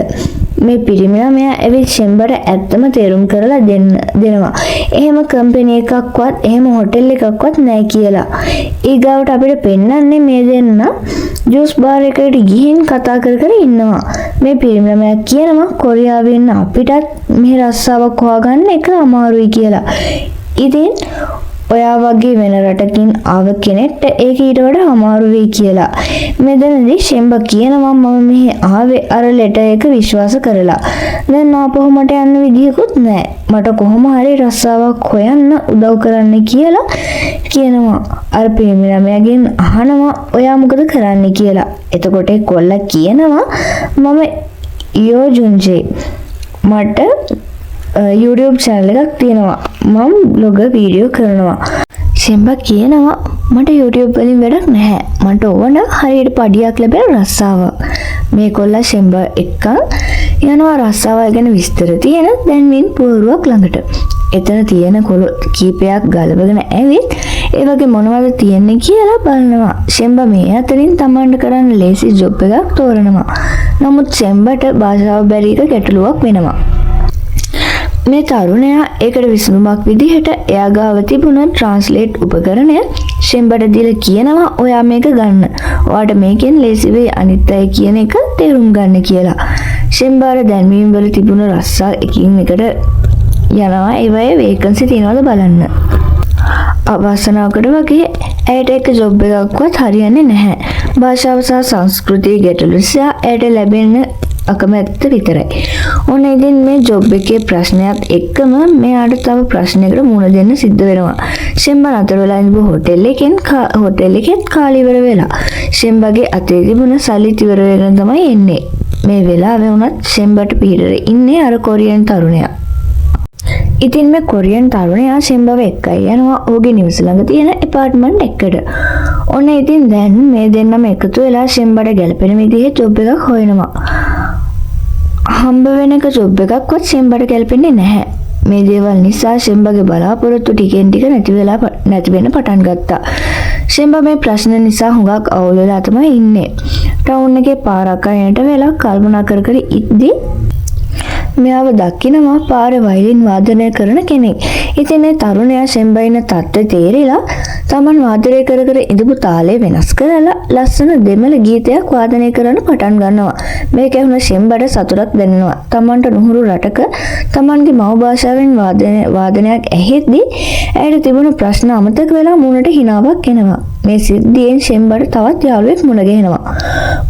මේ පිරිමි ළමයා ඇවිත් ෂෙම්බාට ඇත්තම තේරුම් කරලා දෙනවා. එහෙම කම්පැනි එකක්වත් එහෙම හොටෙල් එකක්වත් නැහැ කියලා. ඊගාවට අපිට පෙන්නන්නේ මේ දෙන්න ජූස් බාර් එකකට ගිහින් කතා කර ඉන්නවා. මේ පිරිමි ළමයා කියනවා කොරියාවේ ඉන්න අපිටත් මේ රස්සාවක් හොයාගන්න එක අමාරුයි කියලා. ඉතින් ඔයා වගේ වෙන රටකින් ආව කෙනෙක්ට ඒක ඊට වඩා අමාරු වෙයි කියලා. මෙතනදී ෂෙම්බා කියනවා මම මෙහි ආවේ අර ලෙටර් එක විශ්වාස කරලා. දැන් ආපහු මට යන්න විදියකුත් නැහැ. මට කොහොම හරි රස්සාවක් හොයන්න උදව් කරන්න කියලා කියනවා. අර පිරිමි ළමයාගෙන් අහනවා ඔයා මොකද කරන්නේ කියලා. එතකොට කොල්ලා කියනවා මම යෝ ජුන්ජේ මට YouTube channel එකක් තියෙනවා. මම බ්ලොග් වීඩියෝ කරනවා. ෂෙම්බා කියනවා මට YouTube වලින් වැඩක් නැහැ. මට ඕන හරියට පඩියක් ලැබෙන රස්සාවක්. මේ කොල්ලා ෂෙම්බා එක්ක යනවා රස්සාව ගැන විස්තර තියෙන දැන්වින් පුවරුවක් ළඟට. එතන තියෙන කොළ කීපයක් ගලවගෙන ඇවිත් ඒ වගේ මොනවද තියෙන්නේ කියලා බලනවා. ෂෙම්බා මේ අතරින් තමන්ට කරන්න ලේසි ජොබ් එකක් තෝරනවා. නමුත් ෂෙම්බාට භාෂාව බැරි එක ගැටලුවක් වෙනවා. මේ තරුණයා ඒකට විසඳුමක් විදිහට එයා ගාව තිබුණ ට්‍රාන්ස්ලේට් උපකරණය ෂෙම්බාට දීලා කියනවා ඔයා මේක ගන්න. ඔයාට මේකෙන් ලේසි වෙයි අනිත් අය කියන එක තේරුම් ගන්න කියලා. ෂෙම්බාට දැන්වීම් වල තිබුණ රස්සා එකින් එකට යනවා ඒවයේ වේකන්සි තියෙනවද බලන්න. අවසනාවකට වගේ ඇයට එක ජොබ් එකක්වත් හරියන්නේ නැහැ. භාෂාව සහ සංස්කෘතිය ගැටලු නිසා ඇයට ලැබෙන අකමැත්ත විතරයි. ඔන්න ඉතින් මේ ජොබ් එකේ ප්‍රශ්නයත් එක්කම මෙයාට තව ප්‍රශ්නයකට මුහුණ දෙන්න සිද්ධ වෙනවා. ෂෙම්බා නතර වෙලා ඉඳපු හොටෙල් එකෙත් කාලි ඉවර වෙලා. ෂෙම්බාගේ අතේ තිබුණ සල්ලිත් ඉවර වෙන තමයි එන්නේ. මේ වෙලාවේ වුණත් ෂෙම්බාට පිටරේ ඉන්නේ අර කොරියන් තරුණයා. ඉතින් මේ කොරියන් තරුණයා ෂෙම්බාව එක්කයි යනවා ඔහුගේ නිවස ළඟ තියෙන ඇපාර්ට්මන්ට් එකකට. ඔන්න ඉතින් දැන් මේ දෙන්නම එකතු වෙලා ෂෙම්බාට ගැලපෙන විදිහේ ජොබ් එකක් හොයනවා. හම්බ වෙන එක ජොබ් එකක්වත් ෂෙම්බාට ගැලපෙන්නේ නැහැ. මේ දේවල් නිසා ෂෙම්බාගේ බලාපොරොත්තු ටිකෙන් ටික නැති වෙන්න පටන් ගත්තා. ෂෙම්බා මේ ප්‍රශ්න නිසා හුඟක් අවුල් වෙලා තමයි ඉන්නේ. ටවුන් එකේ පාරක් අයිනට වෙලා කල්පනා කර කර ඉද්දී මෙයාව දකිනවා පාරේ වයලින් වාදනය කරන කෙනෙක්. ඉතින් මේ තරුණයා ෂෙම්බා ඉන්න තත්ත්වය තේරිලා තමන් වාදනය කර කර ඉඳපු තාලය වෙනස් කරලා ලස්සන දෙමළ ගීතයක් වාදනය කරන්න පටන් ගන්නවා. මේක ඇහුන ෂෙම්බාට සතුටක් දැනෙනවා. තමන්ට නුහුරු රටක තමන්ගේ මව් භාෂාවෙන් වාදනයක් ඇහෙද්දී ඇයට තිබුණු ප්‍රශ්න අමතක වෙලා මුණට හිනාවක් එනවා. මේ සිද්ධියෙන් ෂෙම්බාට තවත් යාළුවෙක් මුණ ගැහෙනවා.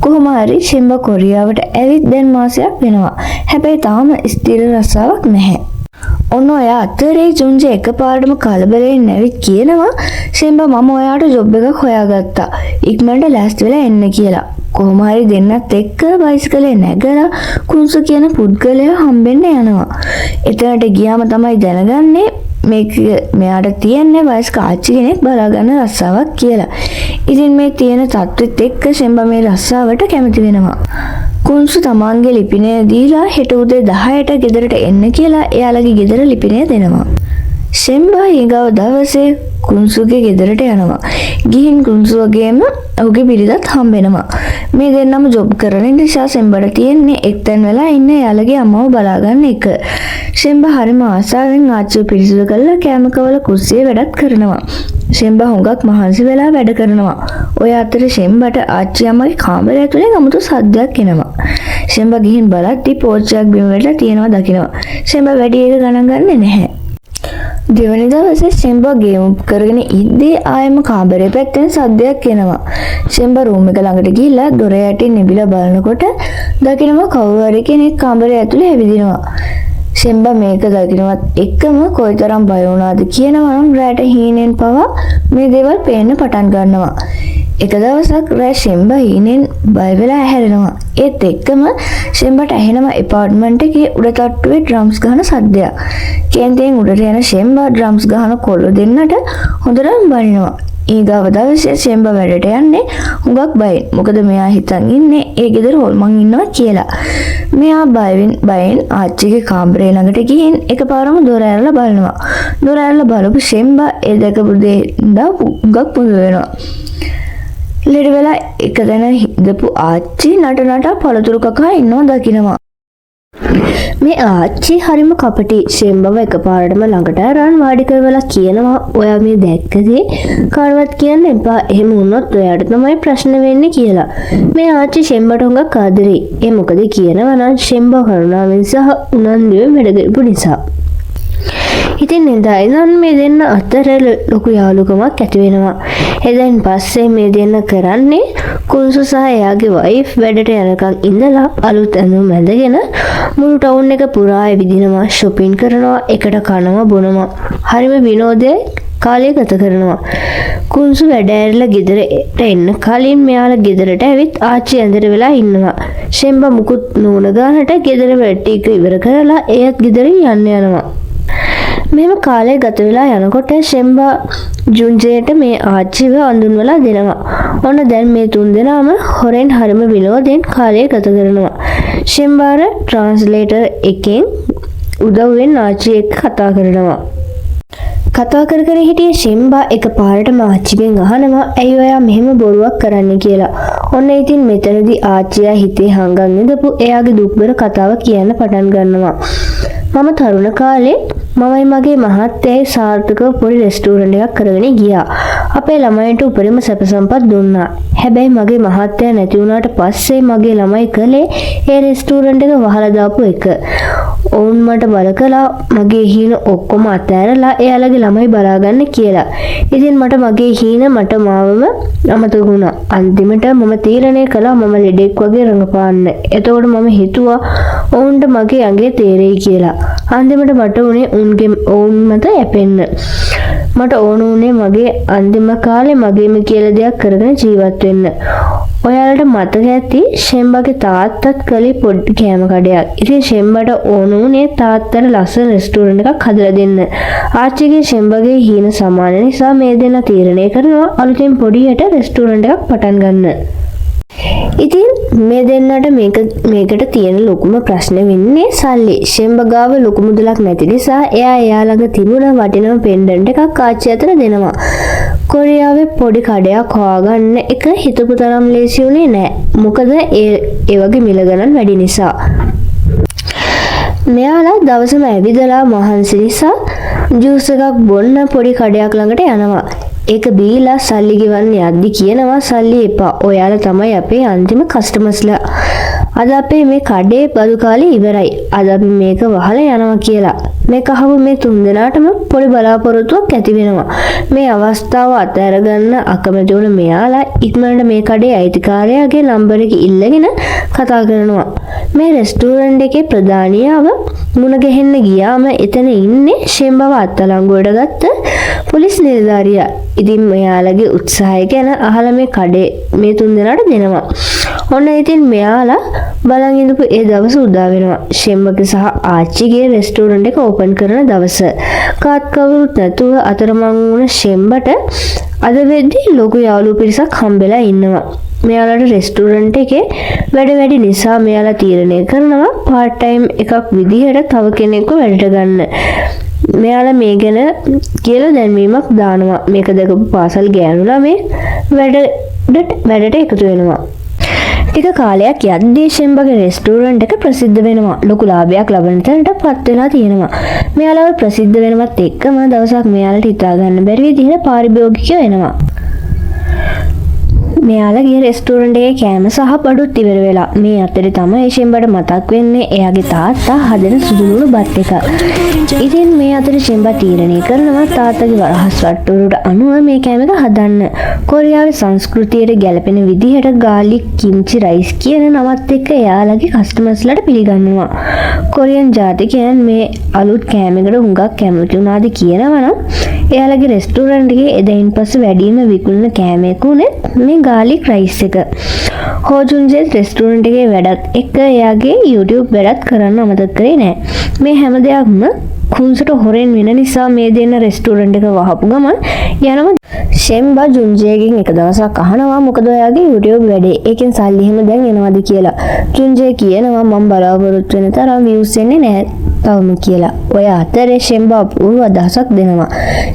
කොහොම හරි ෂෙම්බා කොරියාවට ඇවිත් දැන් මාසයක් වෙනවා. හැබැයි තාම ස්ථිර රස්සාවක් නැහැ. ඔන්න ඔය අතරේ ජුන්ජේ එකපාරටම කලබලයෙන් නැවිත් කියනවා ෂෙම්බා මම ඔයාට ජොබ් එකක් හොයාගත්තා. ඉක්මනට ලෑස්ති වෙලා එන්න කියලා. කොහොම හරි දෙන්නත් එක්ක බයිසිකලේ නැගලා කුන්සු කියන පුද්ගලයා හම්බෙන්න යනවා. එතනට ගියාම තමයි දැනගන්නේ මෙයාට තියෙන්නේ වයස්ක ආච්චි කෙනෙක් බලාගන්න රස්සාවක් කියලා. ඉතින් මේ තියෙන තත්ත්වෙත් එක්ක ෂෙම්බා මේ රස්සාවට කැමති වෙනවා. කුන්සු තමන්ගේ ලිපිනය දීලා හෙට උදේ 10ට ගෙදරට එන්න කියලා එයාලගේ ගෙදර ලිපිනය දෙනවා. ෂෙම්බා ඊගාව දවසේ කුන්සුගේ ගෙදරට යනවා. ගිහින් කුන්සුවගේම ඔහුගේ බිරිඳත් හම්බෙනවා. මේ දෙන්නම ජොබ් කරන නිසා ෂෙම්බාට තියෙන්නේ එක්තැන් වෙලා ඉන්න එයාලගේ අම්මව බලාගන්න එක. ෂෙම්බා හරිම ආසාවෙන් ආච්චිව පිරිසිදු කරලා කෑම කවල කුස්සියේ වැඩත් කරනවා. ෂෙම්බා හුඟක් මහන්සි වෙලා වැඩ කරනවා. ඔය අතරේ ෂෙම්බාට ආච්චි අම්මගේ කාමරය ඇතුලේ 아무තු සද්දයක් එනවා. ෂෙම්බා ගිහින් බලද්දී පෝච්චියක් බිම වැටලා තියෙනවා දකිනවා. ෂෙම්බා වැඩි එක ගණන් ගන්නේ නැහැ. දෙවනි දවසේ ෂෙම්බා ගේම් කරගෙන ඉද්දී ආයෙම කාමරේ පැත්තෙන් සද්දයක් එනවා. ෂෙම්බා රූම් එක ළඟට ගිහිල්ලා දොර යටින් නිබිලා බලනකොට දකිනවා කවුරු හරි කෙනෙක් කාමරය ඇතුලේ ඇවිදිනවා. ෂෙම්බා මේක දකින්නවත් එක්කම කොයිතරම් බය වුණාද කියනවා නම් රැට හීනෙන් පවා මේ දේවල් පේන්න පටන් ගන්නවා. එක දවසක් රෑ ෂෙම්බා හීනෙන් බය වෙලා ඇහැරෙනවා. ඒත් එක්කම ෂෙම්බාට ඇහෙනවා ඇපාර්ට්මන්ට් එකේ උඩ තට්ටුවේ ඩ්‍රම්ස් ගහන සද්දයක්. කේන්දෙන් උඩට යන ෂෙම්බා ඩ්‍රම්ස් ගහන කොල්ල දෙන්නට හොඳටම බනිනවා. ඊගාව දවසේ ෂෙම්බා වැඩට යන්නේ හුඟක් බයෙන්. මොකද මෙයා හිතන් ඉන්නේ ඒ ගෙදර හොල්මන් ඉන්නවා කියලා. මෙයා බයෙන් ආච්චිගේ කාමරේ ළඟට ගිහින් එකපාරම දොර ඇරලා බලනවා. දොර ඇරලා බලපු ෂෙම්බා ඒ දැකපු දේ හුඟක් පුදුම වෙනවා. ලෙඩ වෙලා එක දැන හිටපු ආච්චි නට පළතුරු කකා ඉන්නවා දකිනවා. මේ ආච්චි හරිම කපටි. ෂෙම්බාව එකපාරටම ළඟට අරන් වාඩි කරවලා කියනවා ඔයා මේ දැක්කදී කාටවත් කියන්න එපා. එහෙම වුණොත් ඔයාට තමයි ප්‍රශ්න වෙන්නේ කියලා. මේ ආච්චි ෂෙම්බාට හුඟක් ආදරෙයි. ඒ මොකද කියනවා නම් ෂෙම්බා කරුණාවෙන් සහ උනන්දුවෙන් වැඩ කරපු නිසා. ඉතින් එදා ඉඳන් මේ දෙන්න අතර ලොකු යාළුකමක් ඇති වෙනවා. එදන් පස්සේ මේ දෙන්න කරන්නේ කුන්සු සහ එයාගේ වයිෆ් වැඩට යනකම් ඉඳලා අලුත් ඇඳුම් ඇඳගෙන මුළු ටවුන් එක පුරා ඇවිදිනවා, shopping කරනවා, එකට කනවා බොනවා. හරිම විනෝදයේ කාලය ගත කරනවා. කුන්සු වැඩ ඇරලා ගෙදරට එන්න කලින් මෙයාලා ගෙදරට ඇවිත් ආච්චි ඇඳට වෙලා ඉන්නවා. ෂෙම්බා මුකුත් නෝන ගානට ගෙදර වැඩ ටික ඉවර කරලා එයත් ගෙදරින් යන්න යනවා. මෙහෙම කාලය ගත වෙලා යනකොට ෂෙම්බා ජුන්ජේට මේ ආච්චිව අඳුන්වලා දෙනවා. ඔන්න දැන් මේ තුන් දෙනාම හොරෙන් හරිම විනෝදෙන් කාලය ගත කරනවා. ෂෙම්බාර ට්‍රාන්ස්ලේටර් එකෙන් උදව්වෙන් ආච්චි එක්ක කතා කරනවා. කතා කර කර හිටිය ෂෙම්බා එකපාරටම ආච්චිගෙන් අහනවා ඇයි ඔයා මෙහෙම බොරුවක් කරන්නේ කියලා. ඔන්න ඉතින් මෙතනදී ආච්චියා හිතේ හංගන් ඉඳපු එයාගේ දුක්බර කතාව කියන්න පටන් ගන්නවා. මම තරුණ කාලේ මමයි මගේ මහත්තයයි සාර්ථකව පොඩි රෙස්ටුරන්ට් එකක් කරගෙන ගියා. අපේ ළමයින්ට උපරිම සැප සම්පත් දුන්නා. හැබැයි මගේ මහත්තයා නැති වුණාට පස්සේ මගේ ළමයි කළේ ඒ රෙස්ටුරන්ට් එක වහලා දාපු එක. ඔවුන් මට බල කළා මගේ හීන ඔක්කොම අතෑරලා එයාලගේ ළමයි බලාගන්න කියලා. ඉතින් මට මගේ හීන මට මාවම අමතක වුණා. අන්තිමට මම තීරණය කළා මම ලෙඩෙක් වගේ රඟපාන්න. එතකොට මම හිතුවා ඔවුන්ට මගේ ඇඟේ තේරෙයි කියලා. අන්තිමට මට උනේ ඔවුන් මත යැපෙන්න. මට ඕන උනේ මගේ අන්තිම කාලේ මගේම කියලා දෙයක් කරගෙන ජීවත් වෙන්න. ඔයාලට මතක ඇති ෂෙම්බාගේ තාත්තත් කළේ පොඩි කෑම කඩයක්. ඉතින් ෂෙම්බාට ඕන උනේ තාත්තට ලස්සන රෙස්ටුරන්ට් එකක් හදලා දෙන්න. ආච්චිගේ ෂෙම්බාගේ හීන සමාන නිසා මේ දෙන්නා තීරණය කරනවා අලුතෙන් පොඩියට රෙස්ටුරන්ට් එකක් පටන් ගන්න. ඉතින් මේ දෙන්නට මේකට තියෙන ලොකුම ප්‍රශ්නේ වෙන්නේ සල්ලි. ෂෙම්බා ගාව ලොකු මුදලක් නැති නිසා එයා ළඟ තිබුණ වටිනා පෙන්ඩන්ට් එකක් ආච්චි අතට දෙනවා. කොරියාවේ පොඩි කඩයක් හොයාගන්න එක හිතපු තරම් ලේසි උනේ නෑ. මොකද ඒ වගේ මිල ගණන් වැඩි නිසා. මෙයාලා දවසම ඇවිදලා මහන්සි නිසා ජූස් එකක් බොන්න පොඩි කඩයක් ළඟට යනවා. ඒක බීලා සල්ලි ගෙවන්න යද්දි කියනවා සල්ලි එපා. ඔයාලා තමයි අපේ අන්තිම කස්ටමර්ස්ලා. අද අපේ මේ කඩේ බදු කාලේ ඉවරයි. අද අපි මේක වහලා යනවා කියලා. මේක අහපු මේ තුන්දෙනාටම පොඩි බලාපොරොත්තුවක් ඇති වෙනවා. මේ අවස්ථාව අතහැර ගන්න අකමැති වුණ මෙයාලා ඉක්මනට මේ කඩේ අයිතිකාරයාගේ නම්බර එක ඉල්ලගෙන කතා කරනවා. මේ රෙස්ටුරන්ට් එකේ ප්‍රධානියාව මුණ ගැහෙන්න ගියාම එතන ඉන්නේ ෂෙම්බාව අත්අඩංගුවට ගත්ත පොලිස් නිලධාරියා. ඉතින් මෙයාලගේ උත්සාහය ගැන අහලා මේ කඩේ මේ තුන්දෙනාට දෙනවා. ඔන්න ඉතින් මෙයාලා බලන් ඉඳපු ඒ දවස උදා වෙනවා. ෂෙම්බාගේ සහ ආච්චිගේ රෙස්ටුරන්ට් එක ඕපන් කරන දවස. කාත් කවුරුත් නැතුව අතරමං වුණ ෂෙම්බාට අද වෙද්දී ලොකු යාළුවෝ පිරිසක් හම්බෙලා ඉන්නවා. මෙයාලට රෙස්ටුරන්ට් එකේ වැඩි නිසා මෙයාලා තීරණය කරනවා පාර්ට් ටයිම් එකක් විදිහට තව කෙනෙක්ව වැඩට ගන්න. මෙයාලා මේ ගැන කියලා දැන්වීමක් දානවා. මේක දැකපු පාසල් ගෑනු ළමයි වැඩට එකතු වෙනවා. ටික කාලයක් යද්දී ෂෙම්බාගේ රෙස්ටුරන්ට් එක ප්‍රසිද්ධ වෙනවා. ලොකු ලාභයක් ලබන තැනට පත් වෙලා තියෙනවා. මෙයාලා ප්‍රසිද්ධ වෙනවත් එක්කම දවසක් මෙයාලට හිතා ගන්න බැරි විදිහට පාරිභෝගිකයෝ එනවා. මෙයාලගේ රෙස්ටුරන්ට් එකේ කෑම සහ බඩුත් ඉවර වෙලා. මේ අතරේ තමයි ෂෙම්බාට මතක් වෙන්නේ එයාගේ තාත්තා හදන සුදුලුණු බත් එක. ඉතින් මේ අතරේ ෂෙම්බා තීරණය කරනවා තාත්තගේ වරහස් වට්ටුරුට අනුව මේ කෑම එක හදන්න. කොරියාවේ සංස්කෘතියට ගැලපෙන විදිහට ගාලික් කිම්චි රයිස් කියන නමත් එක්ක එයාලගේ කස්ටමර්ස්ලාට පිළිගන්නවා. කොරියන් ජාතිකයන් මේ අලුත් කෑම එකට හුඟක් කැමති වුණාද කියනවනම් එයාලගේ රෙස්ටුරන්ට් එකේ එදයින් පස්සේ වැඩිම විකුණන කෑම එක උනේ මේ ගාලික් රයිස් එක. හෝජුන්ජේ රෙස්ටුරන්ට් එකේ වැඩත් එක්ක එයාගේ YouTube වැඩත් කරන්න අමතක කරේ නෑ. මේ හැම දෙයක්ම කුන්සට හොරෙන් වෙන නිසා මේ දෙන්න රෙස්ටුරන්ට් එක වහපු ගමන් යනවා. ෂෙම්බා ජුන්ජේගෙන් එක දවසක් අහනවා මොකද ඔයාගේ YouTube වැඩේ ඒකෙන් සල්ලි එහෙම දැන් එනවද කියලා. ජුන්ජේ කියනවා මම බලාපොරොත්තු වෙන තරම් views එන්නේ නැහැ තවම කියලා. ඔය අතරේ ෂෙම්බා අපූර්ව අදහසක් දෙනවා.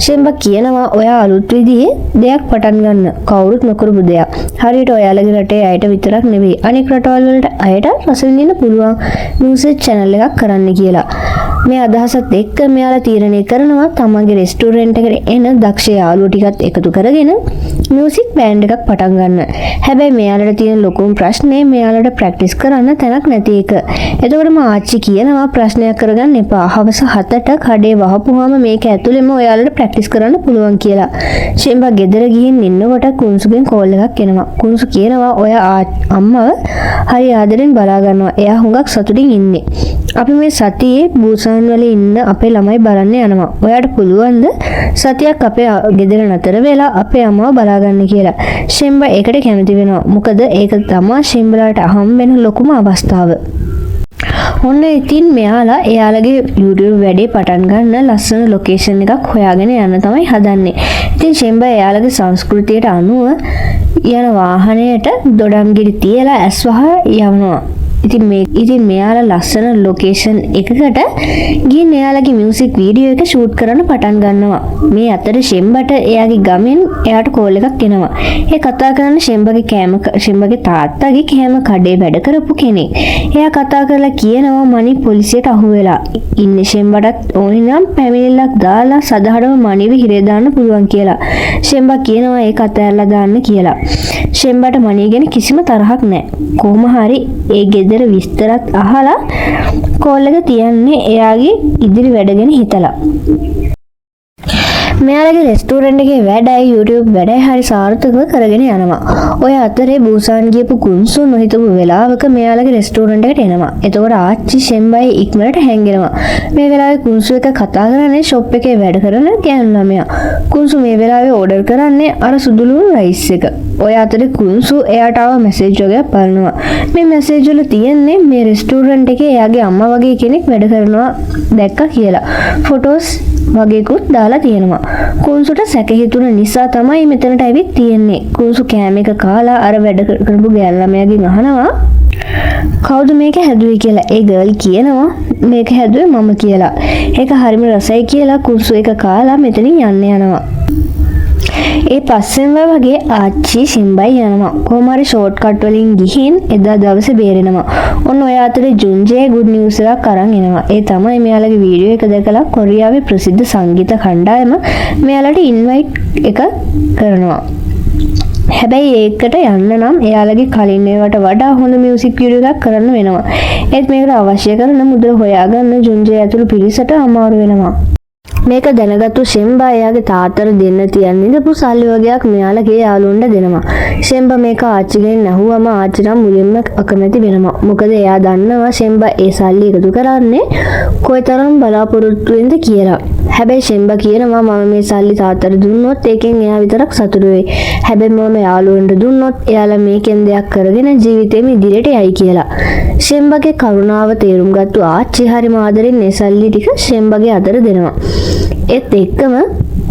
ෂෙම්බා කියනවා ඔයා අලුත් විදිහේ දෙයක් පටන් ගන්න. කවුරුත් නොකරපු දෙයක්. හරියට ඔයාලගේ රටේ අයට විතරක් නෙවෙයි අනෙක් රටවල් වලට අයට රස විඳින්න පුළුවන් මියුසික් channel එකක් කරන්න කියලා. මේ අදහසත් එක්ක මෙයාලා තීරණය කරනවා තමන්ගේ රෙස්ටුරන්ට් එකට එන දක්ෂ යාළුවෝ ටිකත් එකතු කරගෙන මියුසික් බෑන්ඩ් එකක් පටන් ගන්න. හැබැයි මෙයාලට තියෙන ලොකුම ප්‍රශ්නේ මෙයාලට ප්‍රැක්ටිස් කරන්න තැනක් නැති එක. එතකොටම ආච්චි කියනවා ප්‍රශ්නයක් කරගන්න එපා. හවස 7ට කඩේ වහපුවාම මේක ඇතුළෙම ඔයාලට ප්‍රැක්ටිස් කරන්න පුළුවන් කියලා. ෂෙම්බා ගෙදර ගිහින් ඉන්නකොට කුන්සුගෙන් කෝල් එකක් එනවා. කුන්සු කියනවා ඔයා අම්මව හරි ආදරෙන් බලා ගන්නවා. එයා හුඟක් සතුටින් ඉන්නේ. අපි මේ සතියේ බූසන් වල ඉන්න අපේ ළමයි බලන්න යනවා. ඔයාට පුළුවන්ද සතියක් අපේ ගෙදර නතර වෙලා අපේ අම්මව බලාගන්න කියලා. ෂෙම්බා ඒකට කැමති වෙනවා. මොකද ඒක තමයි ෂෙම්බාට හම් වෙන ලොකුම අවස්ථාව. ඔන්න ඉතින් මෙයාලා එයාලගේ YouTube වැඩේ පටන් ගන්න ලස්සන ලොකේෂන් එකක් හොයාගෙන යන්න තමයි හදන්නේ. ඉතින් ෂෙම්බා එයාලගේ සංස්කෘතියට අනුව යන වාහනයට දොඩම්ගිරි තියලා ඇස් වහලා යවනවා. ඉතින් මෙයාලා ලස්සන ලොකේෂන් එකකට ගිහින් එයාලගේ මියුසික් වීඩියෝ එක ෂූට් කරන්න පටන් ගන්නවා. මේ අතර ෂෙම්බාට එයාගේ ගමෙන් එයාට කෝල් එකක් එනවා. ඒ කතා කරන ෂෙම්බාගේ තාත්තගේ කෑම කඩේ වැඩ කරපු කෙනෙක්. එයා කතා කරලා කියනවා මණි පොලිසියට අහු වෙලා ඉන්නේ. ෂෙම්බාටත් ඕනේ නම් පැමිණිල්ලක් දාලා සදහඩම මණිව හිරේ දාන්න පුළුවන් කියලා. ෂෙම්බා කියනවා ඒක අතහැරලා දාන්න කියලා. ෂෙම්බාට මණිය ගැන කිසිම තරහක් නැහැ. කොහොම හරි ඒ ගෙදර විස්තරත් අහලා කෝල් එක තියන්නේ එයාගේ ඉදිරි වැඩ ගැන හිතලා. මෙයාලගේ රෙස්ටෝරන්ට් එකේ වැඩයි YouTube වැඩයි හරි සාර්ථකව කරගෙන යනවා. ඔය අතරේ බූසාන් ගියපු කුන්සු නොහිතපු වෙලාවක මෙයාලගේ රෙස්ටෝරන්ට් එකට එනවා. එතකොට ආච්චි ෂෙම්බයි ඉක්මනට හැංගෙනවා. මේ වෙලාවේ කුන්සු එක කතා කරන්නේ ෂොප් එකේ වැඩ කරන ගෑනු ළමයා. කුන්සු මේ වෙලාවේ ඕඩර් කරන්නේ අර සුදුලුණු රයිස් එක. ඔය අතරේ කුන්සු එයාට ආව මැසේජ් එකක් බලනවා. මේ මැසේජ් වල තියෙන්නේ මේ රෙස්ටෝරන්ට් එකේ එයාගේ අම්මා වගේ කෙනෙක් වැඩ කරනවා දැක්කා කියලා. ෆොටෝස් වගේකුත් දාලා තියෙනවා. කුන්සුට සැක හිතුන නිසා තමයි මෙතනට ඇවිත් තියෙන්නේ. කුන්සු කෑම එක කාලා අර වැඩ කරපු ගෑනු ළමයාගෙන් අහනවා කවුද මේක හැදුවේ කියලා. ඒ ගර්ල් කියනවා මේක හැදුවේ මම කියලා. ඒක හරිම රසයි කියලා කුන්සු එක කාලා මෙතනින් යන්න යනවා. ඒ පස්සෙන්ම වගේ ආච්චි ෂෙම්බයි යනවා. කොහොම හරි ෂෝට් කට් වලින් ගිහින් එදා දවසේ බේරෙනවා. ඔන්න ඔය අතරේ ජුන්ජේ ගුඩ් නිවුස් එකක් අරන් එනවා. ඒ තමයි මෙයාලගේ වීඩියෝ එක දැකලා කොරියාවේ ප්‍රසිද්ධ සංගීත කණ්ඩායම මෙයාලට ඉන්වයිට් එක කරනවා. හැබැයි ඒකට යන්න නම් එයාලගේ කලින් ඒවට වඩා හොඳ මියුසික් වීඩියෝ එකක් කරන්න වෙනවා. ඒත් මේකට අවශ්‍ය කරන මුදල හොයාගන්න ජුන්ජේ ඇතුළු පිරිසට අමාරු වෙනවා. මේක දැනගත්තු ෂෙම්බා එයාගේ තාත්තට දෙන්න තියන් ඉඳපු සල්ලි වගේක් මෙයාලගේ යාළුවන්ට දෙනවා. ෂෙම්බා මේක ආච්චිගෙන් ඇහුවම ආච්චි නම් මුලින්ම අකමැති වෙනවා. මොකද එයා දන්නවා ෂෙම්බා ඒ සල්ලි එකතු කරන්නේ කොයිතරම් බලාපොරොත්තුවෙන්ද කියලා. හැබැයි ෂෙම්බා කියනවා මම මේ සල්ලි තාත්තට දුන්නොත් ඒකෙන් එයා විතරක් සතුටු වෙයි. හැබැයි මම යාළුවන්ට දුන්නොත් එයාලා මේකෙන් දෙයක් කරගෙන ජීවිතේම ඉදිරියට යයි කියලා. ෂෙම්බාගේ කරුණාව තේරුම් ගත්තු ආච්චි හරිම ආදරෙන් මේ සල්ලි ටික ෂෙම්බාගේ අතට දෙනවා. ඒත් එක්කම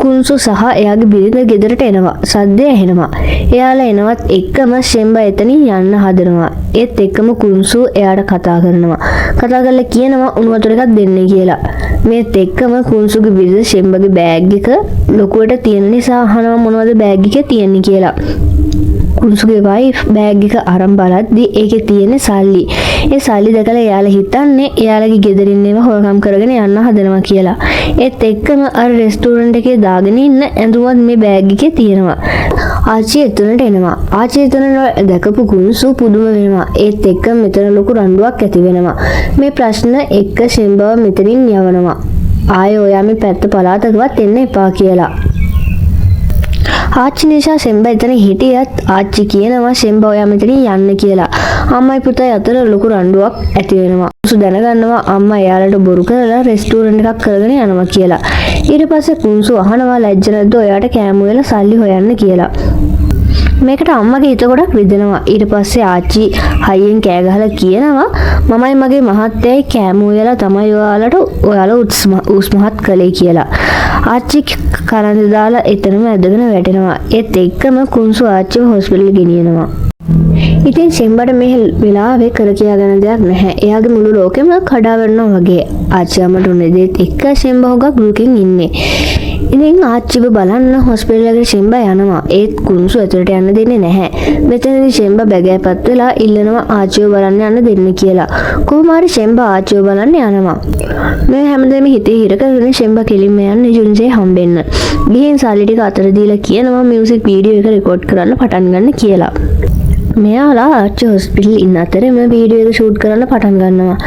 කුන්සු සහ එයාගේ බිරිඳ ගෙදරට එනවා. සද්දය ඇහෙනවා. එයාලා එනවත් එක්කම ෂෙම්බා එතනින් යන්න හදනවා. ඒත් එක්කම කුන්සු එයාට කතා කරනවා. කතා කරලා කියනවා උණු වතුර එකක් දෙන්න කියලා. මේත් එක්කම කුන්සුගේ බිරිඳ ෂෙම්බාගේ බෑග් එක ලොකුවට තියෙන නිසා අහනවා මොනවද බෑග් එකේ තියෙන්නේ කියලා. කුන්සුගේ වයිෆ් බෑග් එක අරන් බලද්දි ඒකේ තියෙන සල්ලි. ඒ සල්ලි දැකලා එයාලා හිතන්නේ එයාලගේ ගෙදරින් ඒවා හොරකම් කරගෙන යන්න හදනවා කියලා. ඒත් එක්කම අර රෙස්ටෝරන්ට් එකේ දාගෙන ඉන්න ඇඳුමත් මේ බෑග් එකේ තියෙනවා. ආච්චි එතනට එනවා. ආච්චි එතන දැකපු කුන්සු පුදුම වෙනවා. ඒත් එක්කම මෙතන ලොකු රණ්ඩුවක් ඇති වෙනවා. මේ ප්‍රශ්න එක්ක ෂෙම්බාව මෙතනින් යවනවා. ආයේ ඔයා මේ පැත්ත පළාතකවත් එන්න එපා කියලා. ආච්චි නිසා ෂෙම්බා එතන හිටියත් ආච්චි කියනවා ෂෙම්බා ඔයා මෙතනින් යන්න කියලා. අම්මයි පුතයි අතර ලොකු රණ්ඩුවක් ඇති වෙනවා. කුන්සු දැනගන්නවා අම්මා එයාලට බොරු කරලා රෙස්ටෝරන්ට් එකක් කරගෙන යනවා කියලා. ඊට පස්සේ කුන්සු අහනවා ලැජ්ජ නැද්ද ඔයාට කෑම වල සල්ලි හොයන්න කියලා. මේකට අම්මගේ හිත ගොඩක් රිදෙනවා. ඊට පස්සේ ආච්චි හයියෙන් කෑ ගහලා කියනවා මමයි මගේ මහත්තයයි කෑම උයලා තමයි ඔයාලා උස්මහත් කළේ කියලා. ආච්චි කරන්ද දාලා එතනම ඇදගෙන වැටෙනවා. ඒත් එක්කම කුන්සු ආච්චිව හොස්පිටල් ගෙනියනවා. ඉතින් ෂෙම්බාට මේ වෙලාවේ කර කියා ගන්න දෙයක් නැහැ. එයාගේ මුළු ලෝකෙම කඩා වැටෙනවා වගේ. ආච්චි අම්මට උනේ දෙත් එක්ක ෂෙම්බා හොගක් දුකින් ඉන්නේ. ඉතින් ආච්චිව බලන්න හොස්පිටල් එකට ෂෙම්බා යනවා. ඒත් කුන්සු ඇතුළට යන්න දෙන්නේ නැහැ. මෙතනදී ෂෙම්බා බැගෑපත් වෙලා ඉල්ලනවා ආච්චිව බලන්න යන්න දෙන්න කියලා. කොහොම හරි ෂෙම්බා ආච්චිව බලන්න යනවා. මේ හැමදේම හිතේ හිර කරගෙන ෂෙම්බා කෙලින්ම යන්නේ ජුන්ජේ හම්බෙන්න. ගිහින් සල්ලි ටික අතර දීලා කියනවා මියුසික් වීඩියෝ එක රෙකෝඩ් කරන්න පටන් ගන්න කියලා. මෙයාලා ආච්චි හොස්පිටල් ඉන්න අතරේ මේ වීඩියෝ එක ෂූට් කරන්න පටන් ගන්නවා.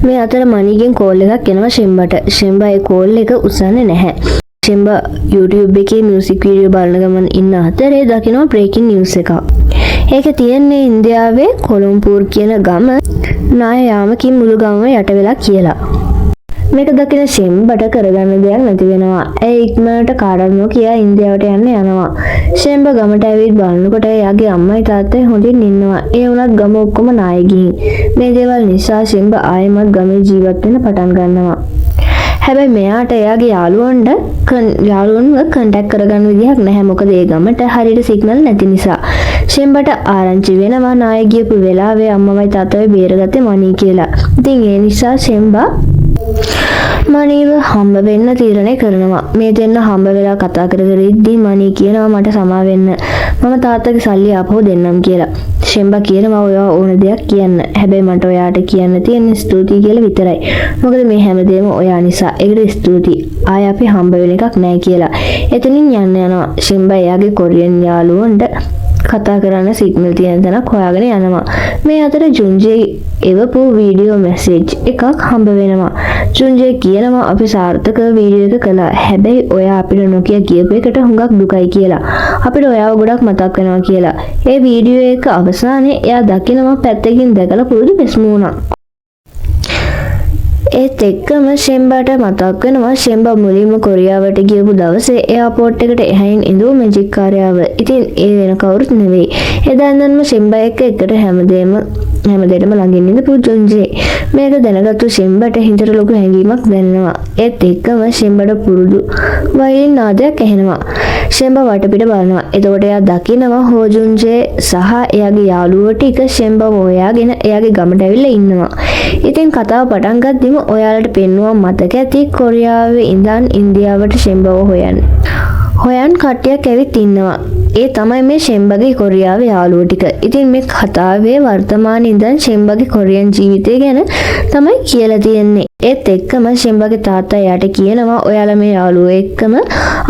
මේ අතර මණිගෙන් කෝල් එකක් එනවා ෂෙම්බාට. ෂෙම්බා ඒ කෝල් එක උස්සන්නේ නැහැ. ෂෙම්බා YouTube එකේ මියුසික් වීඩියෝ බලන ගමන් ඉන්න අතරේ දකිනවා බ්‍රේකින් නිවුස් එකක්. ඒක තියෙන්නේ ඉන්දියාවේ කොලම්බෝර් කියන ගම නායයාමකින් මුළු ගමම යට වෙලා කියලා. මේක දකින ෂෙම්බාට කරගන්න දෙයක් නැති වෙනවා. ඒ ඉක්මනට කාඩර් නොකිය ඉන්දියාවට යන්න යනවා. ෂෙම්බා ගමට ඇවිත් බලනකොට එයාගේ අම්මයි තාත්තයි හොඳින් ඉන්නවා. ඒ වුණත් ගම ඔක්කොම නාය ගිහින්. මේ දේවල් නිසා ෂෙම්බා ආයෙමත් ගමේ ජීවත් වෙන්න පටන් ගන්නවා. හැබැයි මෙයාට එයාගේ යාළුවන්ව කන්ටැක්ට් කරගන්න විදිහක් නැහැ. මොකද ඒ ගමට හරියට සිග්නල් නැති නිසා. ෂෙම්බාට ආරංචි වෙනවා නාය ගියපු වෙලාවේ අම්මවයි තාත්තවයි බේරගත්තේ මණී කියලා. ඉතින් ඒ නිසා ෂෙම්බා මණීව හම්බ වෙන්න තීරණය කරනවා. මේ දෙන්න හම්බ වෙලා කතා කර ඉද්දී මණී කියනවා මට සමා වෙන්න. මම තාත්තගේ සල්ලි ආපහු දෙන්නම් කියලා. ෂෙම්බා කියනවා ඔයා ඕන දෙයක් කියන්න. හැබැයි මට ඔයාට කියන්න තියෙන්නේ ස්තුතියි කියලා විතරයි. මොකද මේ හැමදේම ඔයා නිසා. ඒකට ස්තුතියි. ආය අපි හම්බ වෙන එකක් නැහැ කියලා. එතනින් යන්න යනවා. ෂෙම්බා එයාගේ කොරියන් යාළුවන්ට කතා කරන්න සිග්නල් තියෙන තැනක් හොයාගෙන යනවා. මේ අතර ජුන්ජේ එවපු වීඩියෝ මැසේජ් එකක් හම්බ වෙනවා. ජුන්ජේ කියනවා අපි සාර්ථක වීඩියෝ එක කළා. හැබැයි ඔයා අපිට නොකිය කියපු එකට හුඟක් දුකයි කියලා. අපිට ඔයාව ගොඩක් මතක් වෙනවා කියලා. ඒ වීඩියෝ එක අවසානයේ එයා දකිනවා පැත්තකින් දැකලා පුරුදු බෙස්මුණා. ඒත් එක්කම ෂෙම්බාට මතක් වෙනවා ෂෙම්බා මුලින්ම කොරියාවට ගියපු දවසේ එයාපෝට් එකට එහයින් ඉඳු මැජික් කාර්යාව. ඉතින් ඒ වෙන කවුරුත් නෙවෙයි. එදා ඉඳන්ම ෂෙම්බා එක්ක එකට හැමදේටම ළඟින් ඉඳපු ජුන්ජේ. මේක දැනගත්තු ෂෙම්බාට හිතට ලොකු හැඟීමක් දැනෙනවා. ඒත් එක්කම ෂෙම්බාට පුරුදු වයින් නාදයක් ඇහෙනවා. ෂෙම්බා වටපිට බලනවා. එතකොට එයා දකිනවා හෝ ජුන්ජේ සහ එයාගේ යාළුවෝ ටික ෂෙම්බාව හොයාගෙන එයාගේ ගමට ඇවිල්ලා ඉන්නවා. ඉතින් කතාව පටන් ගද්දිම ඔයාලට පෙන්වුවා මතක ඇති කොරියාවේ ඉඳන් ඉන්දියාවට ෂෙම්බාව හොයන් කට්ටියක් ඇවිත් ඉන්නවා. ඒ තමයි මේ ෂෙම්බාගේ කොරියාවේ යාළුවෝ ටික. ඉතින් මේ කතාවේ වර්තමානයේ ඉඳන් ෂෙම්බාගේ කොරියන් ජීවිතය ගැන තමයි කියලා තියෙන්නේ. ඒත් එක්කම ෂෙම්බාගේ තාත්තා එයාට කියනවා ඔයාලා මේ යාළුවෝ එක්කම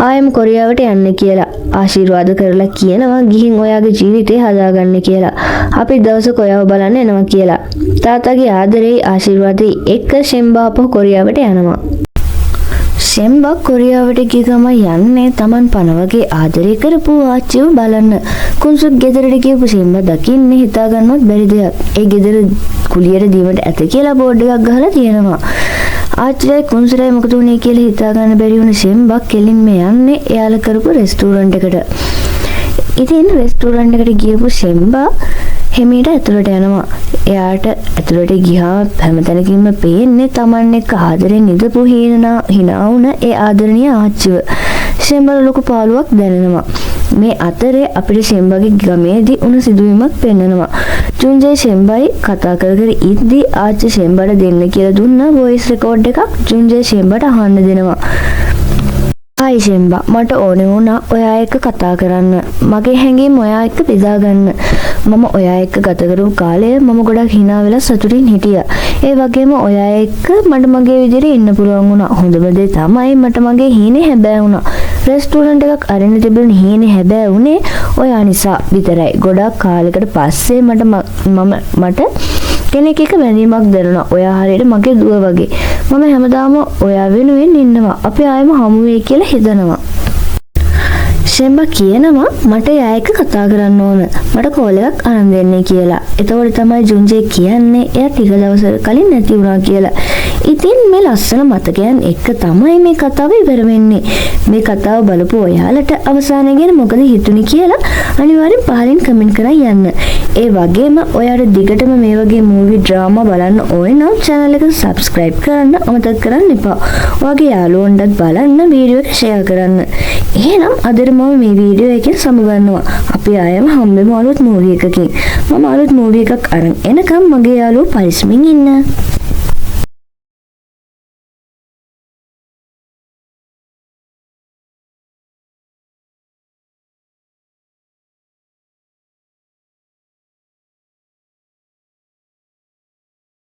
ආයෙම කොරියාවට යන්න කියලා. ආශිර්වාද කරලා කියනවා ගිහින් ඔයාගේ ජීවිතේ හදාගන්න කියලා. අපි දවසක ඔයාව බලන්න එනවා කියලා. තාත්තාගේ ආදරේ ආශිර්වාදේ එක්ක ෂෙම්බා අපෝ කොරියාවට යනවා. ෂෙම්බා කොරියාවට ගිය ගමන් යන්නේ Taman පනවගේ ආදරය කරපු ආච්චිව බලන්න. කුන්සුත් ගෙදරට ගියපු ෂෙම්බා දකින්නේ හිතා ගන්නවත් බැරි දෙයක්. ඒ ගෙදර කුලියට දීමට ඇත කියලා බෝඩ් එකක් ගහලා තියෙනවා. ආච්චිලයි කුන්සුරයි මොකද උනේ කියලා හිතා ගන්න බැරි වුණ ෂෙම්බා කෙලින්ම යන්නේ එයාලා කරපු රෙස්ටුරන්ට් එකට. ඉතින් රෙස්ටුරන්ට් එකට ගියපු ෂෙම්බා හිමීට ඇතුළට යනවා. එයාට ඇතුළට ගියා හැමතැනකින්ම පේන්නේ Taman එක්ක ආදරෙන් ඉඳපු hina වුණ ඒ ආදරණීය ආච්චිව. ෂෙම්බාට ලොකු පාළුවක් දැනෙනවා. මේ අතරේ අපිට ෂෙම්බාගේ ගමේදී උණු සිදුවීමක් පෙන්වනවා. ජුන්ජේ ෂෙම්බායි කතා කර ඉද්දී ආච්චි ෂෙම්බාට දෙන්න කියලා දුන්න වොයිස් රෙකෝඩ් එකක් ජුන්ජේ ෂෙම්බාට අහන්න දෙනවා. හයි ෂෙම්බා, මට ඕනේ වුණා ඔයා එක්ක කතා කරන්න. මගේ හැඟීම් ඔයා එක්ක බෙදා ගන්න. මම ඔයා එක්ක ගත කරපු කාලය මම ගොඩක් hina වෙලා සතුටින් හිටියා. ඒ වගේම ඔයා එක්ක මට මගේ විදිහට ඉන්න පුළුවන් වුණා. හොඳම දේ තමයි මට මගේ හීනේ හැබෑ වුණා. රෙස්ටුරන්ට් එකක් අරින්න තිබුණ හීනේ හැබෑ උනේ ඔයා නිසා විතරයි. ගොඩක් කාලයකට පස්සේ මට කෙනෙක් එක බැඳීමක් දැනුණා. ඔයා හරියට මගේ දුව වගේ. මම හැමදාම ඔයා වෙනුවෙන් ඉන්නවා. අපි ආයෙම හමු වෙයි කියලා හිතනවා. ෂෙම්බා කියනවා මට එයා එක්ක කතා කරන්න ඕන. මට කෝල් එකක් අරන් දෙන්න කියලා. එතකොට තමයි ජුන්ජේ කියන්නේ එයා ටික දවසක් කලින් නැති වුණා කියලා. ඉතින් මේ ලස්සන මතකයන් එක්ක තමයි මේ කතාව ඉවර වෙන්නේ. මේ කතාව බලපු ඔයාලට අවසානය ගැන මොකද හිතුනේ කියලා අනිවාර්යෙන් පහලින් කමෙන්ට් කරලා යන්න. ඒ වගේම ඔයාලට දිගටම මේ වගේ මූවි ඩ්‍රාමා බලන්න ඕන නම් channel එක subscribe කරන්න අමතක කරන්න එපා. ඔයාගේ යාළුවන්ටත් බලන්න වීඩියෝ එක share කරන්න. එහෙනම් අදට මම මේ වීඩියෝ එකෙන් සමුගන්නවා. අපි ආයෙම හම්බෙමු අලුත් මූවි එකකින්. මම අලුත් මූවි එකක් අරන් එනකම් මගේ යාළුවෝ පරිස්සමින් ඉන්න.